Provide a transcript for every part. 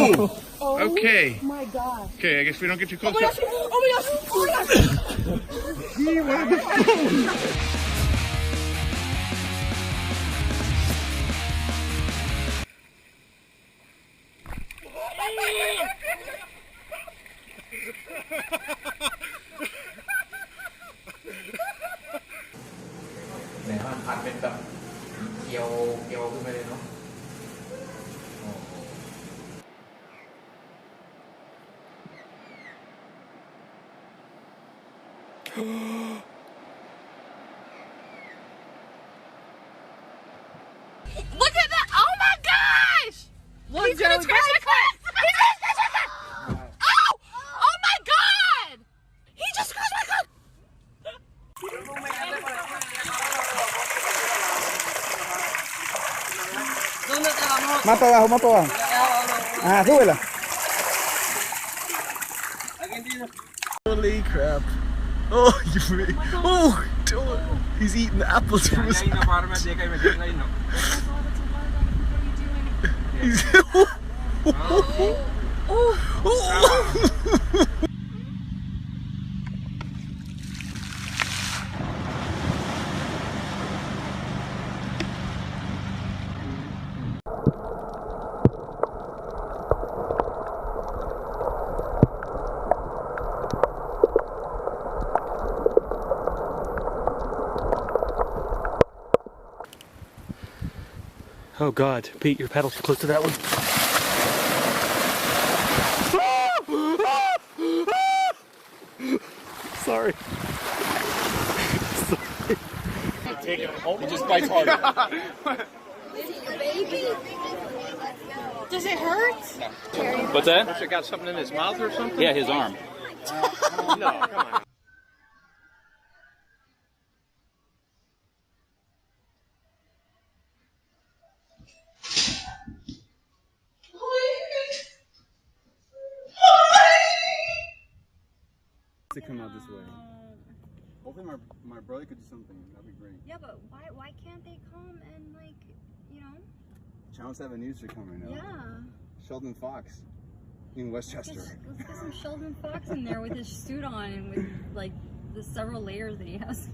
Okay. Oh my god. Okay, I guess we don't get too close. Oh my gosh! Oh my gosh! Oh my gosh! He wanted the phone. Này hơnพันเป็นแบบเกียวขึ้นไปเลยเนาะ Look at that! Oh my gosh! He's gonna scratch my clit! He's gonna scratch my clit! Oh! Oh my god! He just scratched my clit! มาตัวสู้เลย Holy crap. Oh, you freak. Oh, he's eating apples from his mouth. He's Oh God, Pete, your pedal's too close to that one. Sorry. Take it home. He just bites harder. Is it your baby? Does it hurt? What's that? Must have got something in his mouth or something? Yeah, his arm. No, come on. To come out this way. Hopefully my brother could do something. That'd be great. Yeah, but why can't they come and, like, you know? Channel 7 News are coming out. Yeah. Sheldon Fox in Westchester. Let's get some Sheldon Fox in there with his suit on and with, like, the several layers that he has.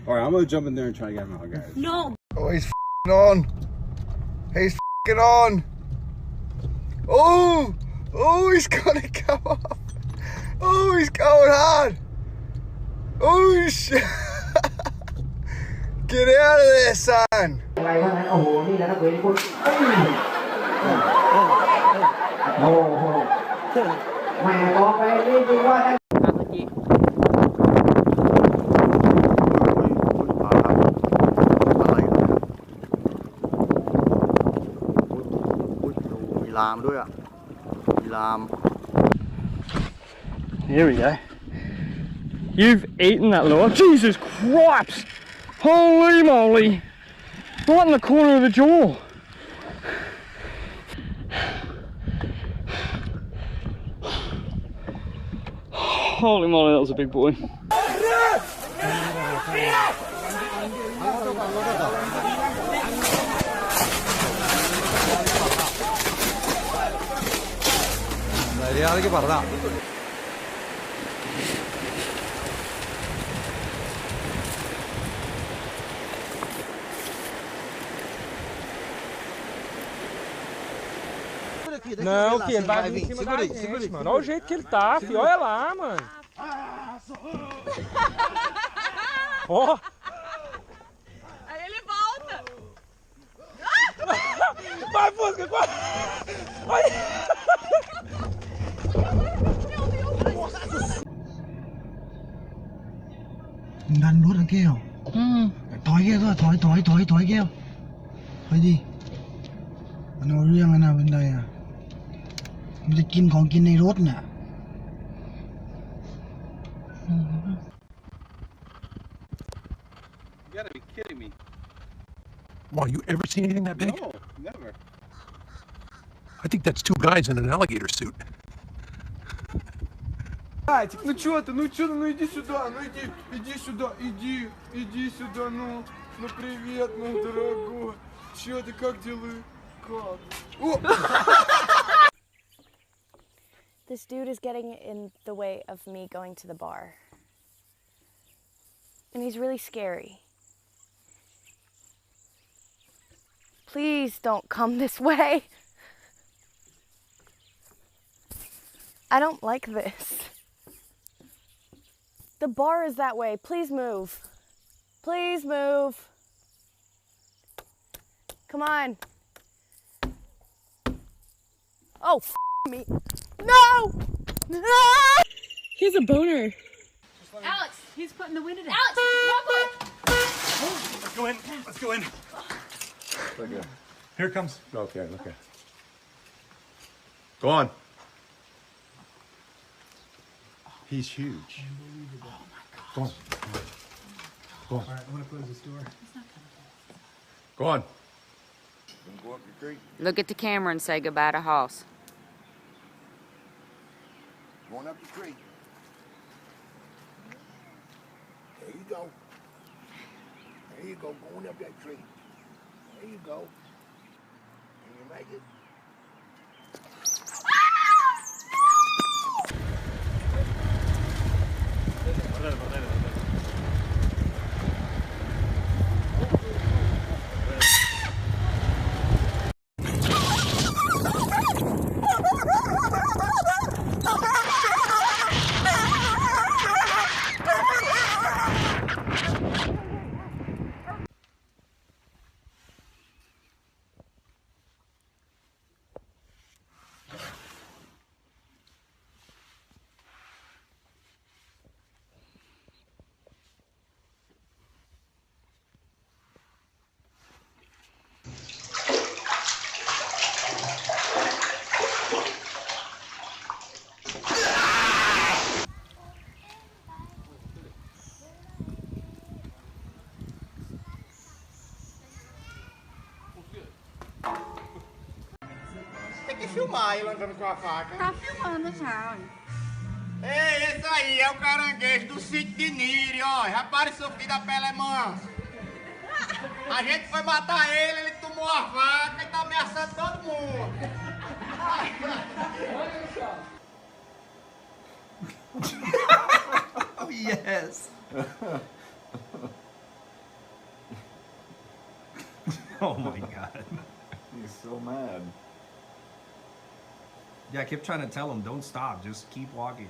Alright, I'm gonna jump in there and try to get him out, guys. No! Oh, he's f***ing on. He's f***ing on. Oh, he's gonna come off. Oh, he's going hard. Oh, shit. Get out of there, son. Here we go. You've eaten that lure. Jesus Christ! Holy moly! Right in the corner of the jaw. Holy moly, that was a big boy. Não, que ele vai vir em cima da gente, mano. Olha o jeito que ele tá, filho. Olha lá, mano. Ó. Aí ele volta! Vai, Fusca! Olha! Đành đuốt thằng kia. Thói kia thôi, thói kia. Thôi đi. Nó riêng cái nào bên đây à? Mìnhจะกินของกินในรถน่ะ You gotta be kidding me. Wow, you ever seen anything that big? No, never. I think that's two guys in an alligator suit. Ну чё ты, ну иди сюда, иди сюда, иди сюда, ну привет, ну дорогой. Чё ты, как дела? Как? О! This dude is getting in the way of me going to the bar. And he's really scary. Please don't come this way. I don't like this. The bar is that way. Please move. Please move. Come on. Oh, me. No! No! He has a boner. Alex, he's putting the wind in it. Alex, Let's go in. Let's go in. Okay. Here it comes. Okay, okay. Go on. He's huge. Unbelievable. Oh my God. Go on. Go on. All right, I'm gonna close this door. Go on. Go up the creek. Look at the camera and say goodbye to Hoss. Going up the creek. There you go. There you go, going up that tree. There you go. Can you make it? Tem que filmar ele andando com a faca. Tá filmando já. Ei, esse aí é o caranguejo do sítio de Niri, ó. Repare seu filho da pele é manso. A gente foi matar ele, ele tomou a faca e tá ameaçando todo mundo. Oh, yes. Oh my God. He's so mad. Yeah, I kept trying to tell him, don't stop, just keep walking.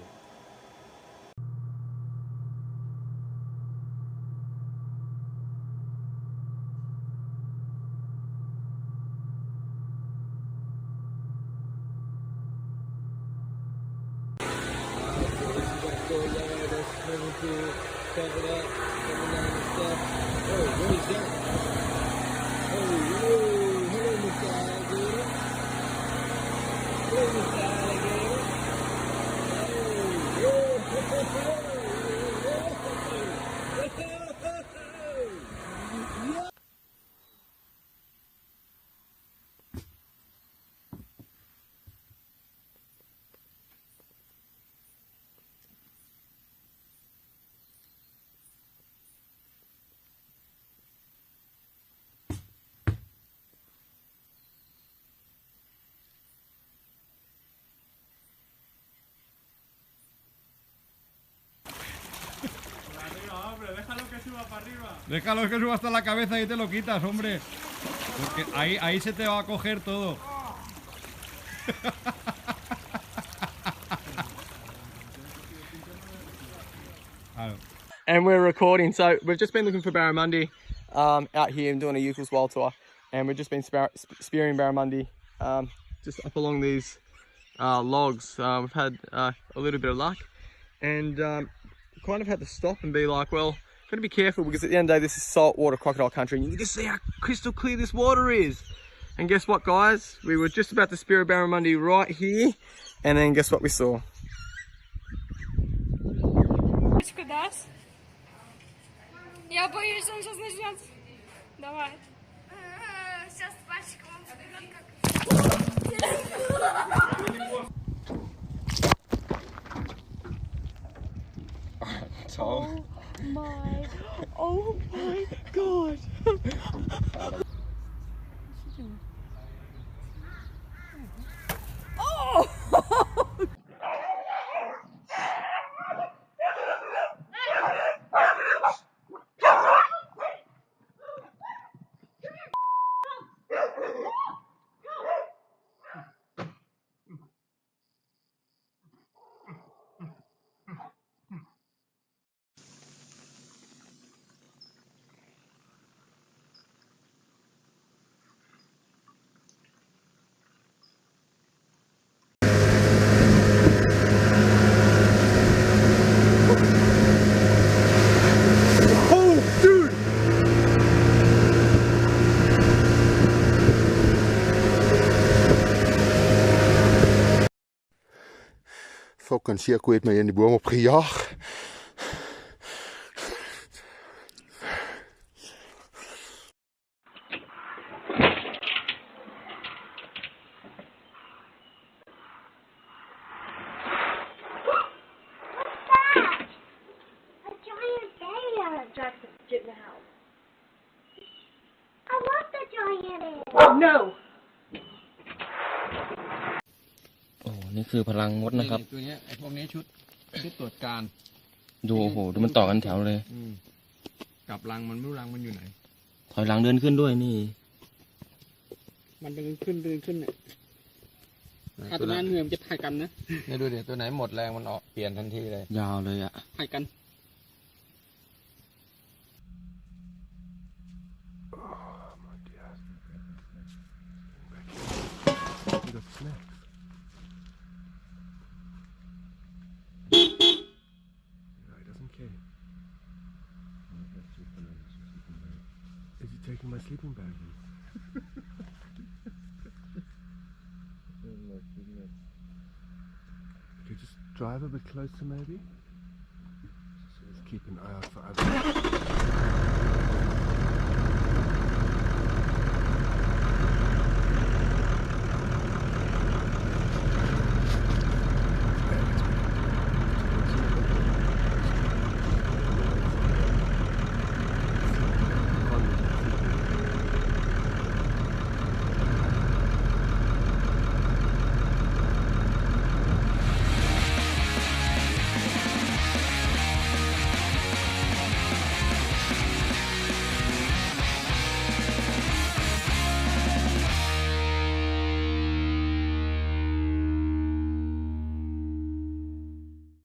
Déjalo que suba hasta la cabeza y te lo quitas, hombre. Porque ahí se te va a coger todo. And we're recording, so we've just been looking for barramundi out here and doing a Eucalyptus wild tour, and we've just been spearing barramundi just up along these logs. We've had a little bit of luck, and kind of had to stop and be like, well, gotta be careful, because at the end of the day this is saltwater crocodile country and you can just see how crystal clear this water is. And guess what, guys, we were just about to spear a barramundi right here, and then guess what we saw? Я боюсь, он сейчас начнется. Давай. Сейчас пальчиком Oh my God. Oh! ook kan sien hoe het my in die boom opgejaag. No. โอ้นี่คือพลังมดนะครับ ตัวนี้ไอ้พวกนี้ชุดตรวจการ ดูโอ้โหดูมันต่อกันแถวเลย กับรังมันไม่รู้รังมันอยู่ไหน ถอยหลังเดินขึ้นด้วยนี่ มันเดินขึ้นเนี่ยถ้าตัวนั้นเหนื่อยมันจะถ่ายกันนะ เนี่ยดูดิตัวไหนหมดแรงมันออกเปลี่ยนทันทีเลย ยาวเลยอ่ะ ถ่ายกัน Is he taking my sleeping bag? Okay, just drive a bit closer maybe. Just keep an eye out for others.